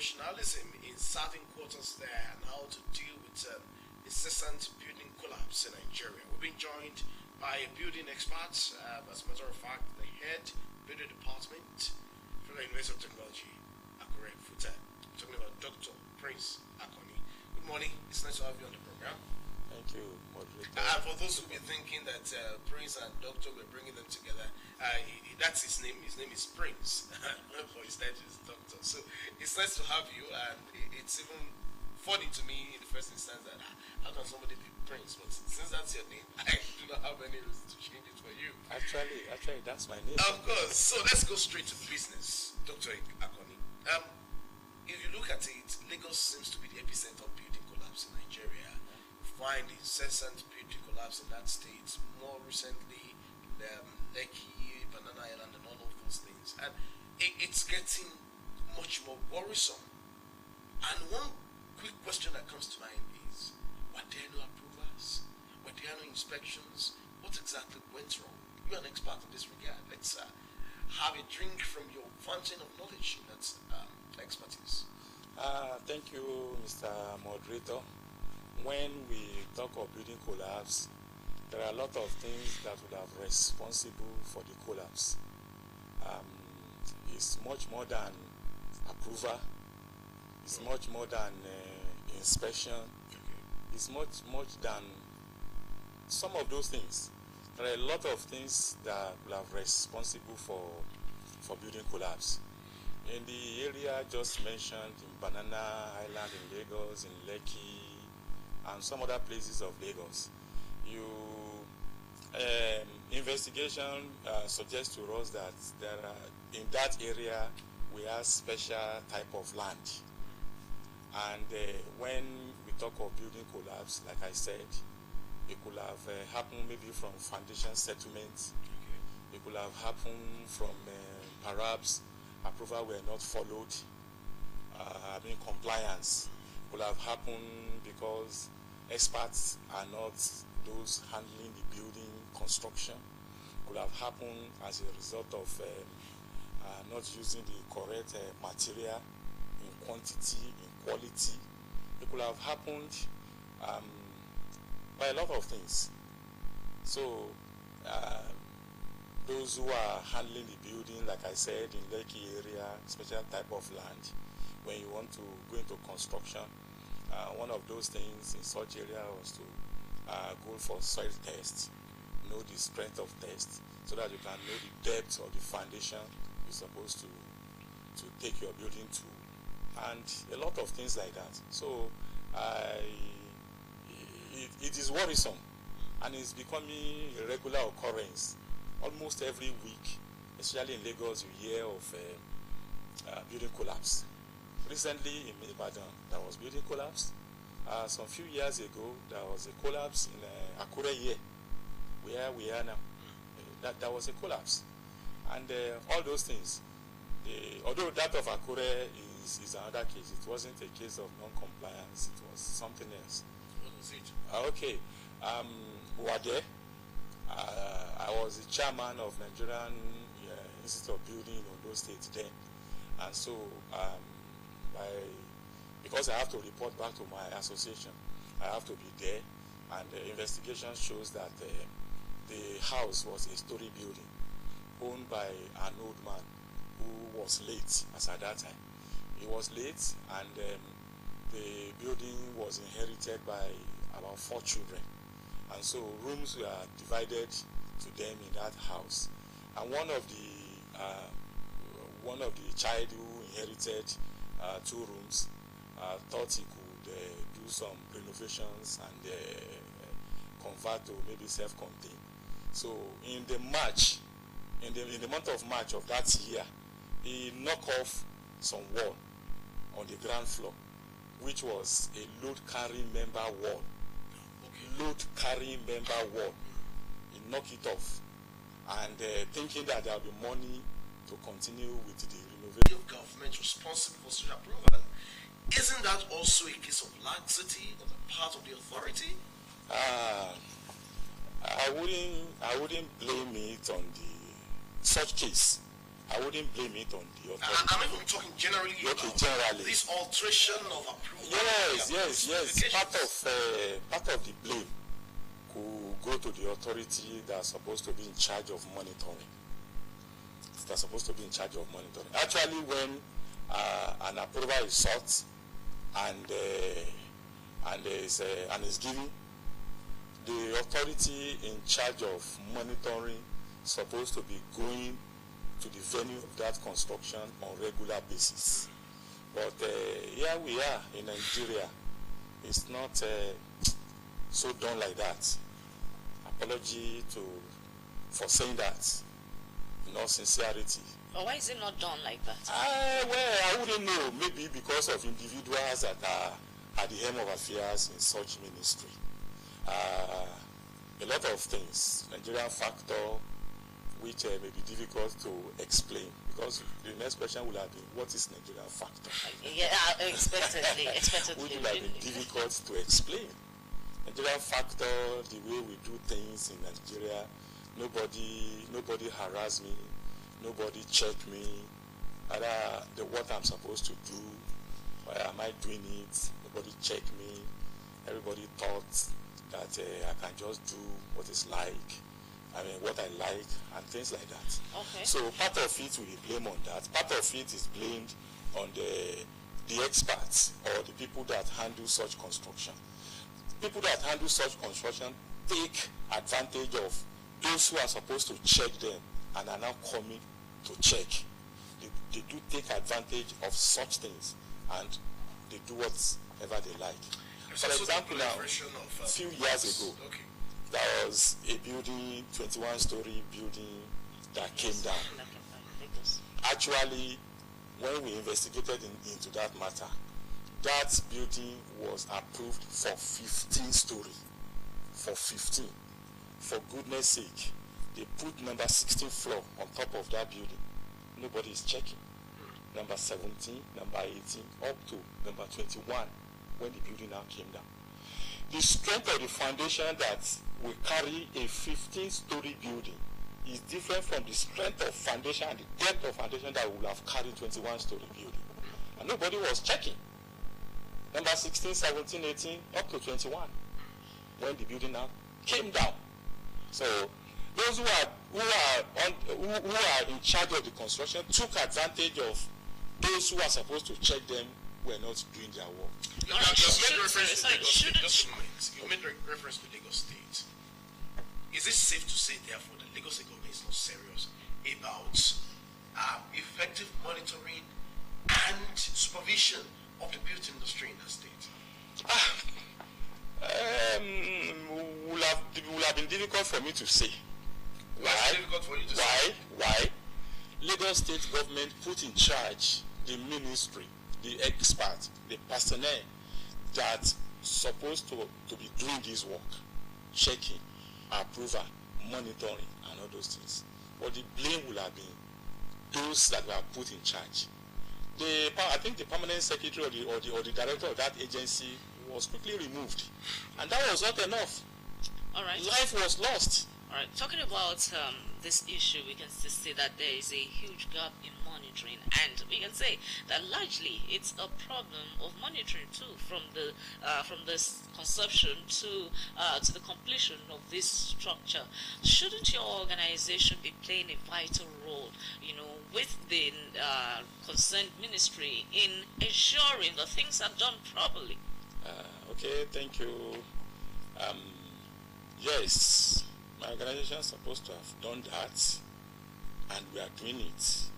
professionalism in serving quarters there and how to deal with incessant building collapse in Nigeria. We've been joined by a building expert, as a matter of fact, the head building department from the University of Technology, Akure Futa. We're talking about Dr. Prince AKANNI. Good morning. It's nice to have you on the program. Thank you, moderator. For those who be thinking that Prince and Doctor were bringing them together, that's his name. His name is Prince. For his title is Doctor. So it's nice to have you, and it's even funny to me in the first instance that how can somebody be Prince? But since that's your name, I do not have any reason to change it for you. Actually, that's my name. Of course. So let's go straight to business, Dr. AKANNI. If you look at it, Lagos seems to be the epicenter of building collapse in Nigeria. Find incessant building collapse in that state. More recently, Lekki, Banana Island, and all of those things. And it's getting much more worrisome. And one quick question that comes to mind is, were there no approvals? Were there no inspections? What exactly went wrong? You're an expert in this regard. Let's have a drink from your fountain of knowledge in that expertise. Thank you, Mr. Moderator. When we talk of building collapse, there are a lot of things that would have responsible for the collapse. It's much more than approval. It's much more than inspection. It's much than some of those things. There are a lot of things that will have responsible for building collapse. In the area just mentioned, in Banana Island, in Lagos, in Lekki, and some other places of Lagos, investigation suggests to us that there are, in that area we have special type of land, and when we talk of building collapse, like I said, it could have happened maybe from foundation settlement. It could have happened from perhaps approval were not followed. Compliance could have happened because experts are not those handling the building construction. Could have happened as a result of not using the correct material in quantity, in quality. It could have happened by a lot of things. So those who are handling the building, like I said, in Lekki area, special type of land, when you want to go into construction, one of those things in such area was to go for soil test, know the strength of test, so that you can know the depth of the foundation you're supposed to take your building to, and a lot of things like that. So it is worrisome, and it's becoming a regular occurrence. Almost every week, especially in Lagos, you hear of building collapse. Recently in Ibadan, there was building collapse. Some few years ago, there was a collapse in Akure here, where we are now. That was a collapse. And all those things, although that of Akure is another case, it wasn't a case of non-compliance, it was something else. What was it? Okay. We were there. I was the chairman of Nigerian Institute of Building in Ondo State then, and so because I have to report back to my association, I have to be there, and the investigation shows that the house was a story building owned by an old man who was late as at that time. He was late, and the building was inherited by about 4 children. And so rooms were divided to them in that house, and one of the child who inherited 2 rooms thought he could do some renovations and convert to maybe self-contained. So in the month of March of that year, he knocked off some wall on the ground floor, which was a load-carrying member wall. Load-carrying member wall. He knocked it off, and thinking that there will be money to continue with the renovation. Government responsible for such approval. Isn't that also a case of laxity on the part of the authority? I wouldn't blame it on such case. I wouldn't blame it on the authority. I'm even talking generally. Okay, generally. This alteration of approval. Yes. Part of the blame could go to the authority that's supposed to be in charge of monitoring. Actually, when an approval is sought and is given, the authority in charge of monitoring is supposed to be going to the venue of that construction on regular basis. But here we are in Nigeria. It's not so done like that. Apology for saying that. In all sincerity. But why is it not done like that? Well, I wouldn't know. Maybe because of individuals that are at the helm of affairs in such ministry. A lot of things, Nigerian factor, which may be difficult to explain, because the next question will have been, what is Nigerian factor? Yeah, expectedly. Which will have been difficult to explain. Nigerian factor, the way we do things in Nigeria, nobody harass me, nobody check me, what I'm supposed to do, why am I doing it, nobody check me, everybody thought that I can just do what I like, and things like that. Okay. So part of it will be blamed on that. Part of it is blamed on the experts or the people that handle such construction. People that handle such construction take advantage of those who are supposed to check them and are now coming to check. They do take advantage of such things and they do whatever they like. For example, now, a few years ago, there was a building, 21-story building that came down. Actually, when we investigated into that matter, that building was approved for 15 story. For 15. For goodness sake, they put number 16 floor on top of that building. Nobody is checking. Number 17, number 18, up to number 21, when the building now came down. The strength of the foundation that will carry a 15-story building is different from the strength of foundation and the depth of foundation that will have carried 21-story building. And nobody was checking. Number 16, 17, 18, up to 21, when the building now came down. So those who are in charge of the construction took advantage of those who are supposed to check them were not doing their work. You made reference to Lagos State. Is it safe to say, therefore, that Lagos State government is not serious about effective monitoring and supervision of the beauty industry in the state? Will have been difficult for me to say. Why? Lagos State government put in charge the ministry, the expert, the personnel that supposed to be doing this work, checking, approval, monitoring, and all those things. But the blame will have been those that were put in charge. I think the permanent secretary or the director of that agency was quickly removed, and that was not enough. All right. Life was lost. All right. Talking about this issue, we can still see that there is a huge gap in monitoring, and we can say that largely it's a problem of monitoring too, from the conception to the completion of this structure. Shouldn't your organization be playing a vital role, with the concerned ministry in ensuring that things are done properly? Okay, thank you. Yes, my organization is supposed to have done that, and we are doing it.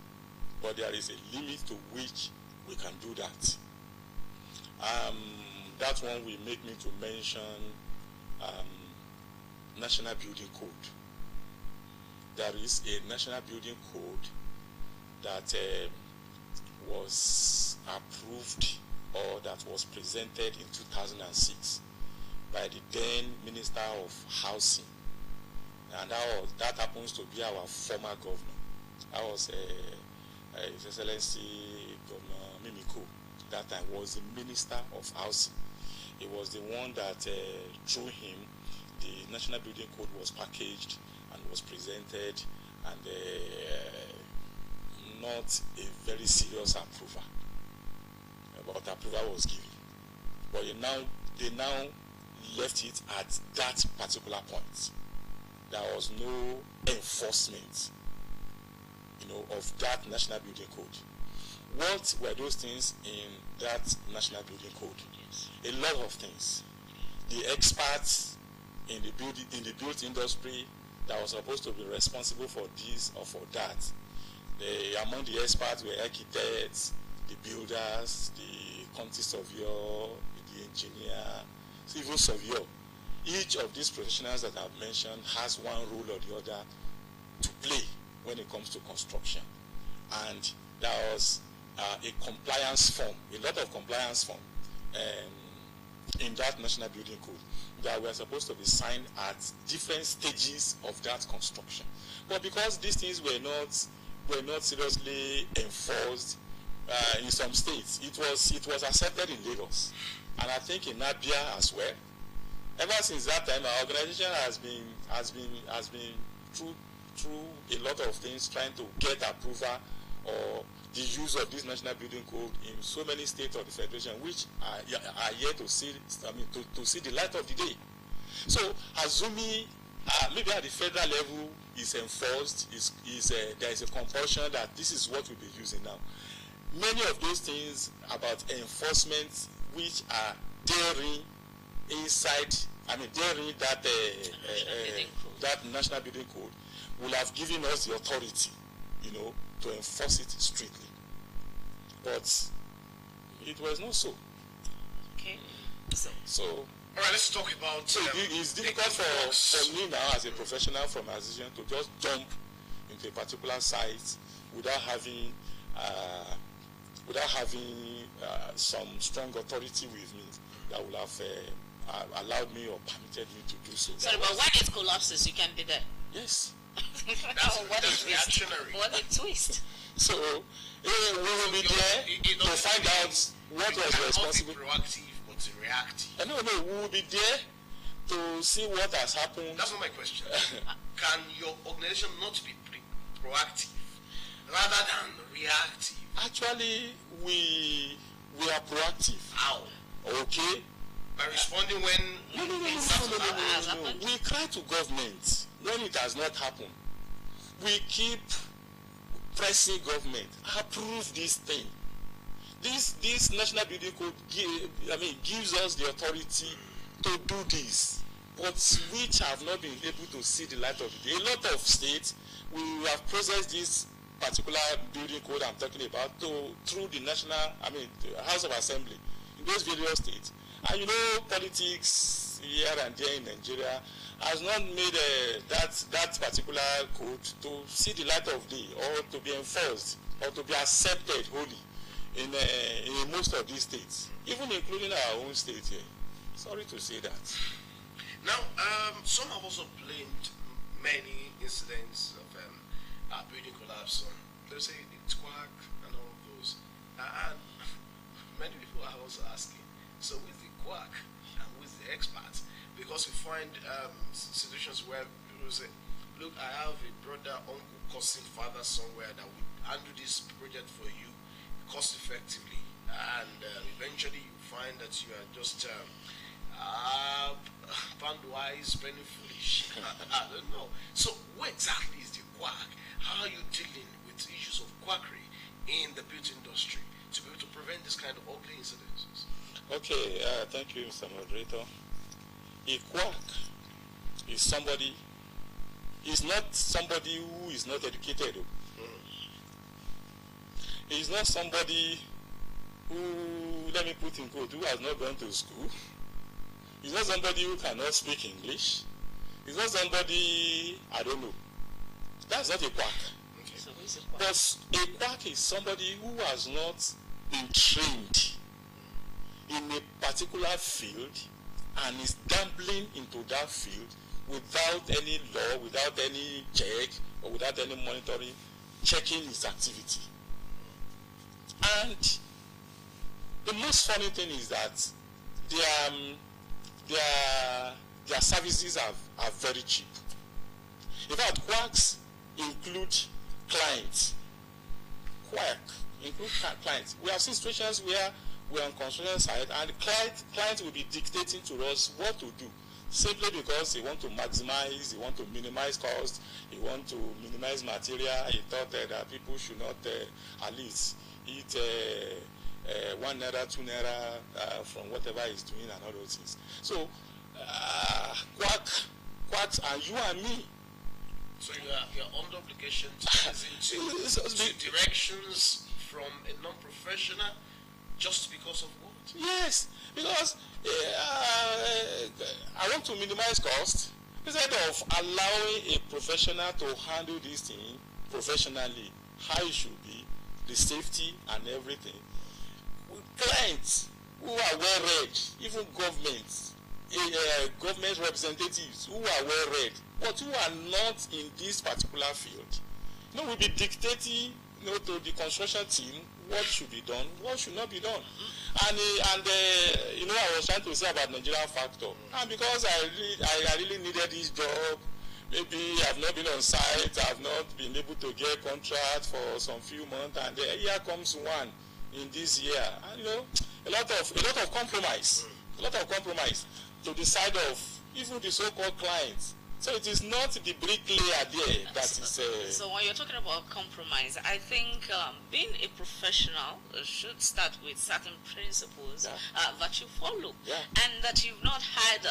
But there is a limit to which we can do that. That one will make me to mention National Building Code. There is a National Building Code that was approved or that was presented in 2006 by the then Minister of Housing, and that happens to be our former governor. That was His Excellency Governor Mimiko. That time was the Minister of Housing. It was the one that through him the National Building Code was packaged and was presented, and not a very serious approval, but approval was given. But they now left it at that particular point. There was no enforcement, of that National Building Code. What were those things in that National Building Code? Yes. A lot of things. The experts in the built industry that was supposed to be responsible for this or for that. Among the experts were architects, the builders, the quantity surveyor, the engineer, civil surveyor. Each of these professionals that I've mentioned has one role or the other to play when it comes to construction. And there was a compliance form, a lot of compliance form in that National Building Code that were supposed to be signed at different stages of that construction. But because these things were not seriously enforced in some states, it was accepted in Lagos, and I think in Abia as well. Ever since that time, our organization has been through a lot of things trying to get approval or the use of this National Building Code in so many states of the Federation, which are yet to see to see the light of the day. So assuming maybe at the federal level is enforced, there is a compulsion that this is what we'll be using now. Many of those things about enforcement which are daring inside, daring that National Building Code will have given us the authority, to enforce it strictly. But it was not so. Okay. So all right, let's talk about. So it's difficult for me now as a professional from my position to just jump into a particular site without having some strong authority with me that will have allowed me or permitted me to do so. Sorry, but when it collapses, you can be there. Yes. That's reactionary. What a twist. So we will be there to find out what was responsible. Not be proactive, but reactive. No, we will be there to see what has happened. That's not my question. Can your organization not be proactive rather than reactive? Actually, we are proactive. How? Okay. By responding when No. We cry to government when it has not happened. We keep pressing government, approve this thing. This National Building Code gives us the authority to do this, but which have not been able to see the light of the day. A lot of states, we have processed this particular building code I'm talking about through the the House of Assembly in those various states. And politics here and there in Nigeria has not made that particular code to see the light of day or to be enforced or to be accepted wholly in most of these states, even including our own state here. Sorry to say that. Now, some have also blamed many incidents of building collapse on, let's say, the quack and all of those. And many people are also asking, so with the quack and with the experts, because we find situations where people say, look, I have a brother, uncle, cousin, father somewhere that would handle this project for you cost effectively, and eventually you find that you are just pound wise, penny foolish. I don't know. So what exactly is the quack? How are you dealing with issues of quackery in the beauty industry to be able to prevent this kind of ugly incidences? Okay, thank you, Mr. Moderator. A quack is somebody, is not somebody who is not educated. He's not somebody who, let me put in quote, who has not gone to school. He's not somebody who cannot speak English. He's not somebody, I don't know. That's not a quack. Okay. So who is a quack? But a quack is somebody who has not been trained in a particular field and is gambling into that field without any law, without any check, or without any monitoring, checking his activity. And the most funny thing is that their services are very cheap. In fact, quacks include clients quack, include clients. We have seen situations where we're on construction site and the client will be dictating to us what to do, simply because they want to maximize, they want to minimize cost, they want to minimize material. He thought that people should not at least eat 1 naira, 2 naira from whatever he's doing and all those things. So, quacks, and you and me. So you're under obligation to listen to directions from a non-professional just because of what? Yes, because I want to minimize cost. Instead of allowing a professional to handle this thing professionally, how it should be, the safety and everything. Clients who are well read, even government representatives who are well read, but who are not in this particular field, will be dictating, to the construction team what should be done, what should not be done. And I was trying to say about Nigerian factor, and because I really needed this job, maybe I've not been on site, I've not been able to get contract for some few months, and here comes one in this year, and a lot of compromise to the side of even the so-called clients. So it is not the bricklayer there that is. So when you're talking about compromise, I think being a professional should start with certain principles that you follow, and that you've not had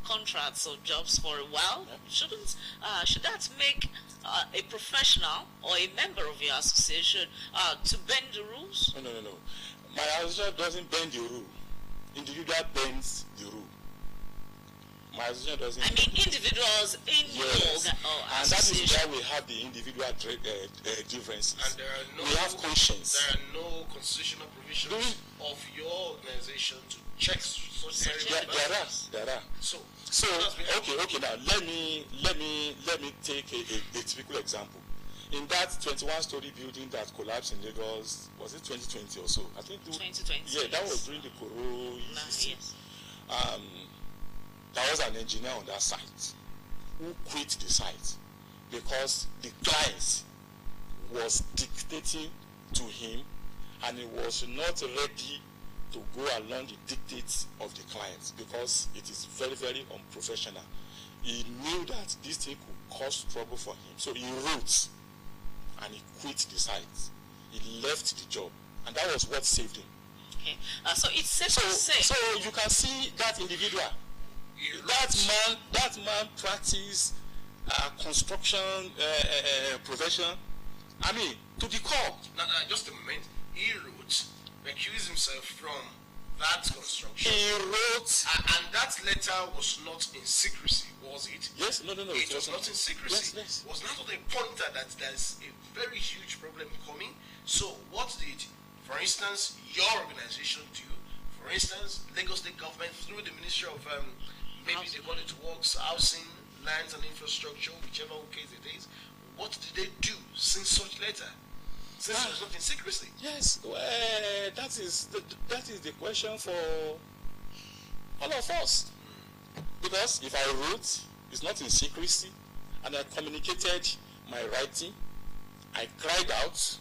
contracts or jobs for a while. Should that make a professional or a member of your association to bend the rules? No. My association doesn't bend the rule. Individual bends the rule. My association doesn't. I mean, individuals in your association. And that is where we have the individual differences. And we have conscience. There are no constitutional provisions of your organization to check such areas. There are. So okay. Now let me take a typical example. In that 21-story building that collapsed in Lagos, was it 2020 or so? I think 2020. Yeah, that was during the Corona. Yes. There was an engineer on that site who quit the site because the client was dictating to him, and he was not ready to go along the dictates of the client because it is very, very unprofessional. He knew that this thing could cause trouble for him, so he wrote and he quit the site. He left the job, and that was what saved him. Okay, so it's safe to say. So you can see that individual. That man practice construction profession. I mean, to the core. Now, just a moment. He wrote, recused himself from that construction. He wrote, and that letter was not in secrecy, was it? Yes, no. It was not in secrecy. Yes. Was not a pointer that there's a very huge problem coming. So, what did, for instance, your organization do? For instance, Lagos State government through the Ministry of maybe they call it works, housing, lands and infrastructure, whichever case it is. What did they do since such letter? Since it was not in secrecy? Yes, that is the question for all of us. Because if I wrote, it's not in secrecy, and I communicated my writing, I cried out,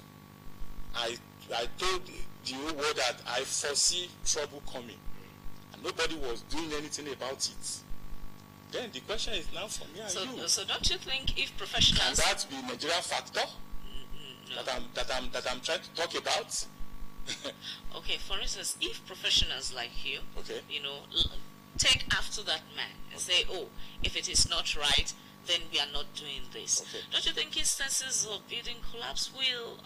I told the whole world that I foresee trouble coming. Nobody was doing anything about it. Then the question is now for me and you. So don't you think if professionals... Can that be Nigerian factor? No. that I'm trying to talk about? Okay, for instance, if professionals like you, okay, take after that man and say, oh, if it is not right, then we are not doing this. Okay. Don't you think instances of building collapse will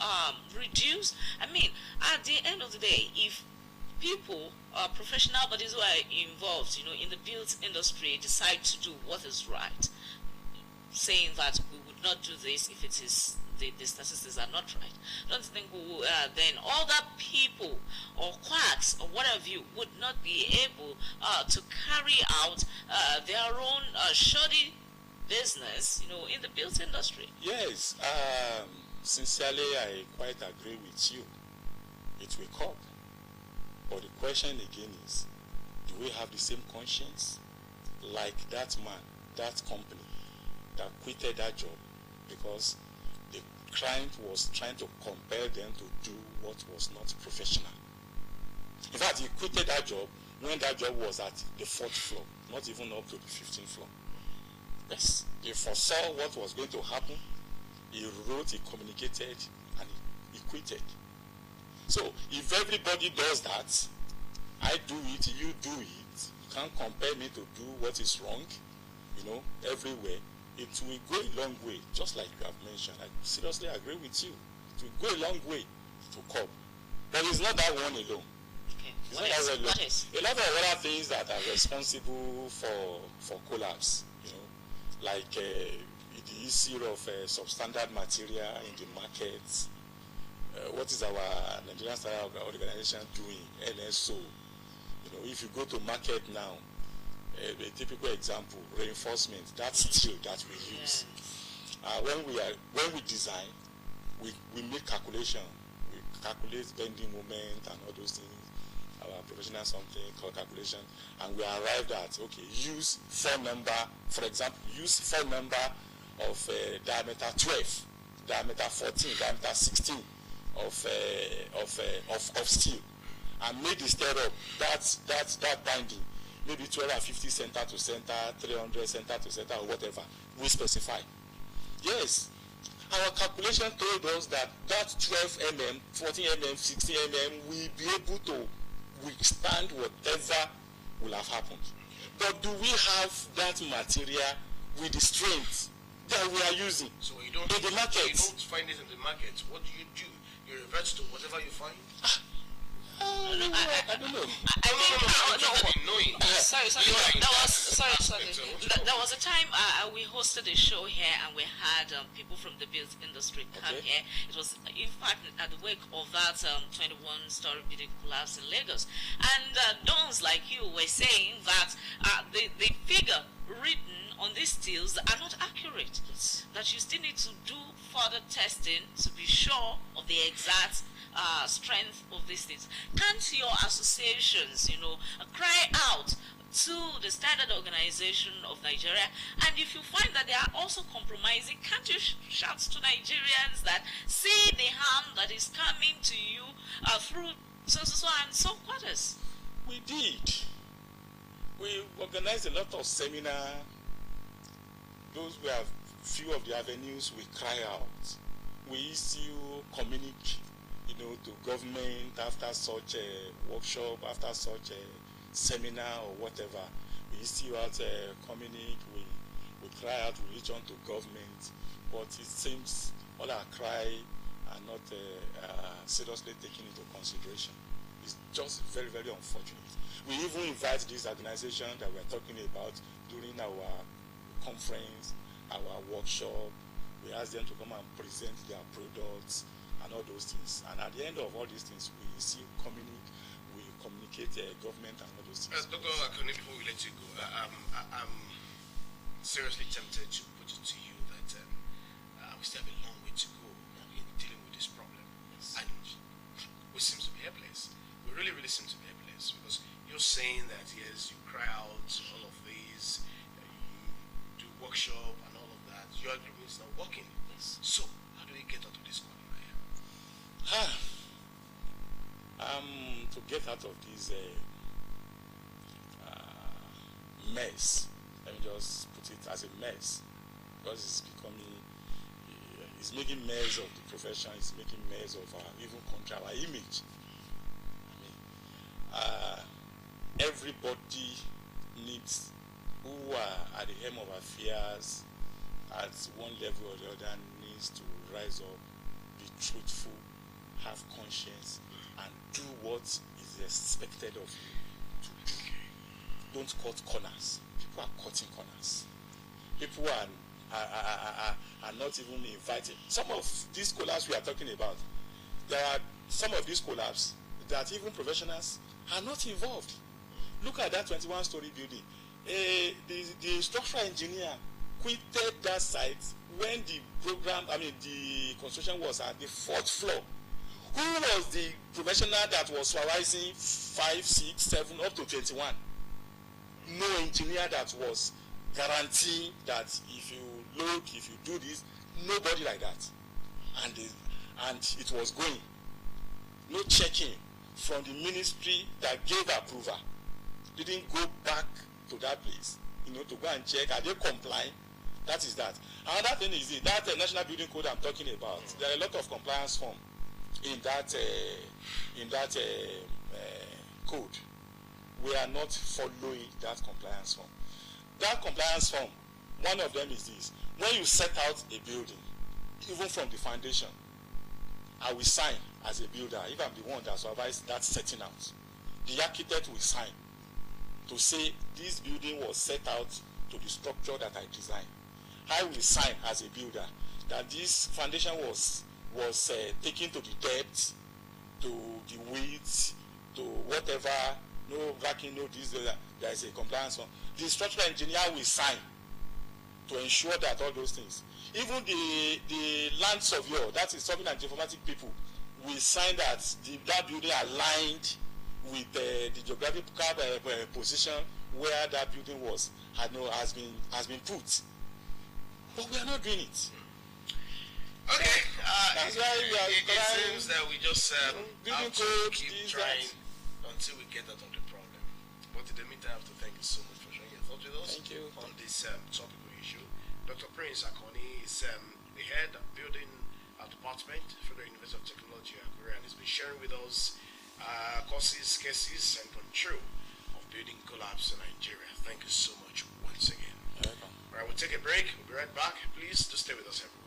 reduce? I mean, at the end of the day, if people, professional bodies who are involved, in the built industry decide to do what is right, saying that we would not do this if it is the statistics are not right. Don't you think then other people or quacks or whatever you would not be able to carry out their own shoddy business, in the built industry? Yes, sincerely, I quite agree with you. It will come. But the question again is, do we have the same conscience like that man, that company that quitted that job because client was trying to compel them to do what was not professional. In fact, he quitted that job when that job was at the 4th floor, not even up to the 15th floor. Yes, he foresaw what was going to happen. He wrote, he communicated, and he quitted. So if everybody does that, I do it, you do it, you can't compel me to do what is wrong, everywhere. It will go a long way, just like you have mentioned. I seriously agree with you. It will go a long way to curb. But it's not that one alone. Okay. What is? A lot of other things that are responsible for collapse, like the issue of substandard material in the market. What is our Nigerian Standard Organization doing? NSO. If you go to market now, a typical example, reinforcement, that's steel that we use. When we design, we make calculation. We calculate bending moment and all those things. Our professional something called calculation, and we arrived at use four number. For example, use four number of diameter 12, diameter 14, diameter 16 of steel, and make the stirrup that binding. Maybe 1250 center to center, 300 center to center, or whatever we specify. Yes, our calculation told us that 12 mm, 14 mm, 16 mm will be able to withstand whatever will have happened. But do we have that material with the strength that we are using in the market? So you don't find it in the market. What do? You revert to whatever you find? I don't know. There was a time we hosted a show here and we had people from the build industry come here. It was in fact at the wake of that 21-story building collapse in Lagos, and dons like you were saying that the figure written on these steels are not accurate. That you still need to do further testing to be sure of the exact strength of these things. Can't your associations, cry out to the Standard Organization of Nigeria? And if you find that they are also compromising, can't you shout to Nigerians that see the harm that is coming to you through so and so quarters? We did. We organized a lot of seminars. Those were few of the avenues we cry out. We issue communique, to government after such a workshop, after such a seminar or whatever. We issue out a communique, we cry out, we reach on to government, but it seems all our cry are not seriously taken into consideration. It's just very, very unfortunate. We even invite this organization that we're talking about during our conference, our workshop. We ask them to come and present their products and all those things. And at the end of all these things, we see we communicate government and all those things. Dr. AKANNI, before we let you go, I'm seriously tempted to put it to you that we still have a long way to go in dealing with this problem. Yes. And we seem to be helpless. We really, really seem to be helpless, because you're saying that, yes, you cry out all of these, you do workshop and all of that. Your agreement is not working. Yes. So, how do we get out of this quagmire? To get out of this mess, let me just put it as a mess, because it's becoming, it's making mess of the profession, it's making mess of our even country, our image. Everybody needs, who are at the helm of affairs at one level or the other, needs to rise up, be truthful, have conscience, and do what is expected of you to do. Don't cut corners. People are cutting corners. People are not even invited. Some of these collabs we are talking about, there are some of these collabs that even professionals are not involved. Look at that 21-story building. The structural engineer quitted that site when the construction was at the 4th floor. Who was the professional that was supervising 5, 6, 7, up to 21? No engineer that was guaranteeing that if you load, if you do this, nobody like that. and it was going. No checking from the ministry that gave approval. Didn't go back to that place, to go and check, are they complying? That is that. Another thing is that national building code I'm talking about. There are a lot of compliance forms in that code. We are not following that compliance form. That compliance form, one of them is this: when you set out a building, even from the foundation, I will sign as a builder. If I'm the one that supervises that setting out, the architect will sign to say this building was set out to the structure that I designed. I will sign as a builder that this foundation was taken to the depth, to the width, to whatever, no vacuum, no this, there is a compliance one. The structural engineer will sign to ensure that all those things. Even the land surveyor, that is something that informatic people, will sign that that building aligned with the geographical position where that building has been put. But we are not doing it. Okay. That's why it seems that we just have to keep trying until we get out of the problem. But in the meantime, I have to thank you so much for sharing your thoughts with us. Thank you. On this topical issue. Dr. Prince AKANNI is the head of building department for the University of Technology, Akure, and he's been sharing with us causes, cases, and control of building collapse in Nigeria. Thank you so much once again. All right, we'll take a break. We'll be right back. Please, just stay with us, everyone.